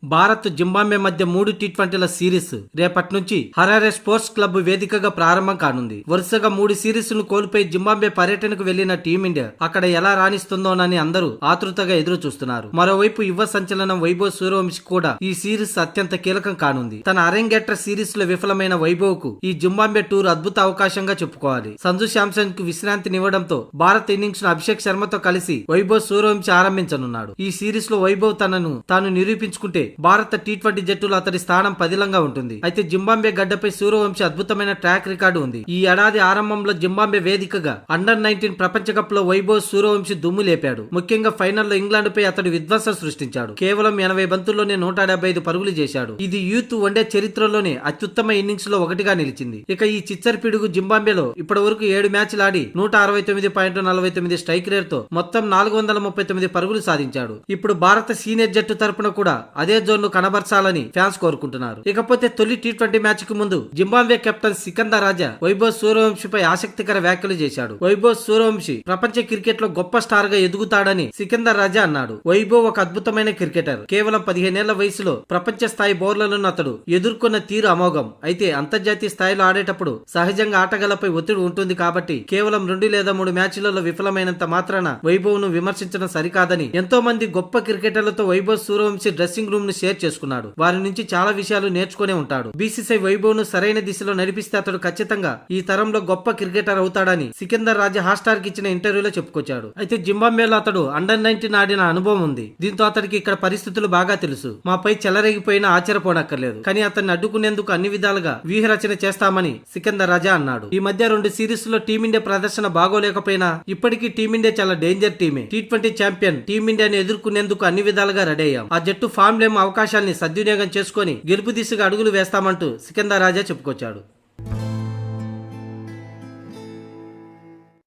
Bharat Zimbabwe మధ్య 3 టీ20ల series రేపటి నుంచి హరారే స్పోర్ట్స్ క్లబ్ వేదికగా ప్రారంభం కానుంది. వరుసగా 3 సిరీస్లను కోల్పోయి జింబాబ్వే పర్యటనకు వెళ్లిన టీమిండియా అక్కడ ఎలా రాణిస్తుందోనని అందరూ ఆతృతగా ఎదురు చూస్తున్నారు. మరోవైపు యువ సంచలనం వైభవ్ సూర్యవంశీ కూడా ఈ సిరీస్ అత్యంత కీలకం కానుంది. తన అరెంగేట్ర సిరీస్ లో విఫలమైన వైభవ్ కు ఈ జింబాబ్వే టూర్ అద్భుత అవకాశంగా చెప్పుకోవాలి. సంజు శాంసన్ కు విశ్రాంతినివ్వడంతో భారత్ ఇన్నింగ్స్ ను అభిషేక్ శర్మతో కలిసి వైభవ్ సూర్యవంశీ ఆరంభించనున్నాడు. ఈ సిరీస్ లో వైభవ్ తనను తాను నిరూపించుకుంటే భారత టీ20 జట్టులో అతడి స్థానం పదిలంగా ఉంటుంది. అయితే జింబాబ్వే గడ్డపై సూర్యవంశీ అద్భుతమైన ట్రాక్ రికార్డు ఉంది. ఈ ఏడాది ఆరంభంలో జింబాబ్వే వేదికగా అండర్-19 ప్రపంచ కప్ లో వైభవ్ సూర్యవంశీ దుమ్ము లేపాడు. ముఖ్యంగా ఫైనల్లో ఇంగ్లాండ్ పై అతడు విధ్వంసం సృష్టించాడు. కేవలం 80 బంతుల్లోనే 175 పరుగులు చేశాడు. ఇది యూత్ వన్డే చరిత్రలోనే అత్యుత్తమ ఇన్నింగ్స్ లో ఒకటిగా నిలిచింది. ఇక ఈ చిచ్చర్ పిడుగు జింబాబ్వేలో ఇప్పటి వరకు 7 మ్యాచ్లు ఆడి 169.49 స్ట్రైక్ రేట్ తో మొత్తం 439 పరుగులు సాధించాడు. ఇప్పుడు భారత సీనియర్ జట్టు తరపున కూడా అదే జోన్ ను కనబర్చాలని ఫ్యాన్స్ కోరుకుంటున్నారు. ఇకపోతే తొలి టీ20 మ్యాచ్ కు ముందు జింబాబ్వే కెప్టెన్ సికందర్ రాజా వైభవ్ సూర్యవంశీపై ఆసక్తికర వ్యాఖ్యలు చేశాడు. వైభవ్ సూర్యవంశీ ప్రపంచ క్రికెట్ లో గొప్ప స్టార్ గా ఎదుగుతాడని సికందర్ రాజా అన్నాడు. వైభవ్ ఒక అద్భుతమైన క్రికెటర్. కేవలం 15 ఏళ్ల వయసులో ప్రపంచ స్థాయి బౌలర్లను అతడు ఎదుర్కొన్న తీరు అమోఘం. అయితే అంతర్జాతీయ స్థాయిలో ఆడేటప్పుడు సహజంగా ఆటగాళ్లపై ఒత్తిడి ఉంటుంది కాబట్టి కేవలం 2 లేదా 3 మ్యాచ్లలో విఫలమైనంత మాత్రాన వైభవ్ ను విమర్శించడం సరికాదని ఎంతో మంది గొప్ప క్రికెటర్లతో వైభవ్ సూర్యవంశీ డ్రెస్సింగ్ రూమ్ ను షేర్ చేసుకున్నాడు. వారి నుంచి చాలా విషయాలు నేర్చుకునే ఉంటాడు. బీసీసీఐ వైభవ్ ను సరైన దిశలో నడిపిస్తే అతడు ఖచ్చితంగా ఈ తరంలో గొప్ప క్రికెటర్ అవుతాడని సికందర్ రాజా హాట్స్టార్ కి ఇచ్చిన ఇంటర్వ్యూలో చెప్పుకొచ్చాడు. అయితే జింబాబ్వేలో అతడు అండర్-19 ఆడిన అనుభవం ఉంది. దీంతో అతడికి ఇక్కడ పరిస్థితులు బాగా తెలుసు. మాపై చెలరేగిపోయినా ఆశ్చర్యపోనక్కర్లేదు. కానీ అతన్ని అడ్డుకునేందుకు అన్ని విధాలుగా వ్యూహరచన చేస్తామని సికందర్ రాజా అన్నాడు. ఈ మధ్య 2 సిరీస్ లో టీమిండియా ప్రదర్శన బాగోలేకపోయినా ఇప్పటికీ టీమిండియా చాలా డేంజర్ టీమే. టీ20 ఛాంపియన్ టీమిండియాని ఎదుర్కొనేందుకు అన్ని విధాలుగా రెడీ అయ్యాం. ఆ జట్టు ఫామ్ అవకాశాన్ని సద్వినియోగం చేసుకుని గెలుపు దిశగా అడుగులు వేస్తామంటూ సికందర్ రాజా చెప్పుకొచ్చాడు.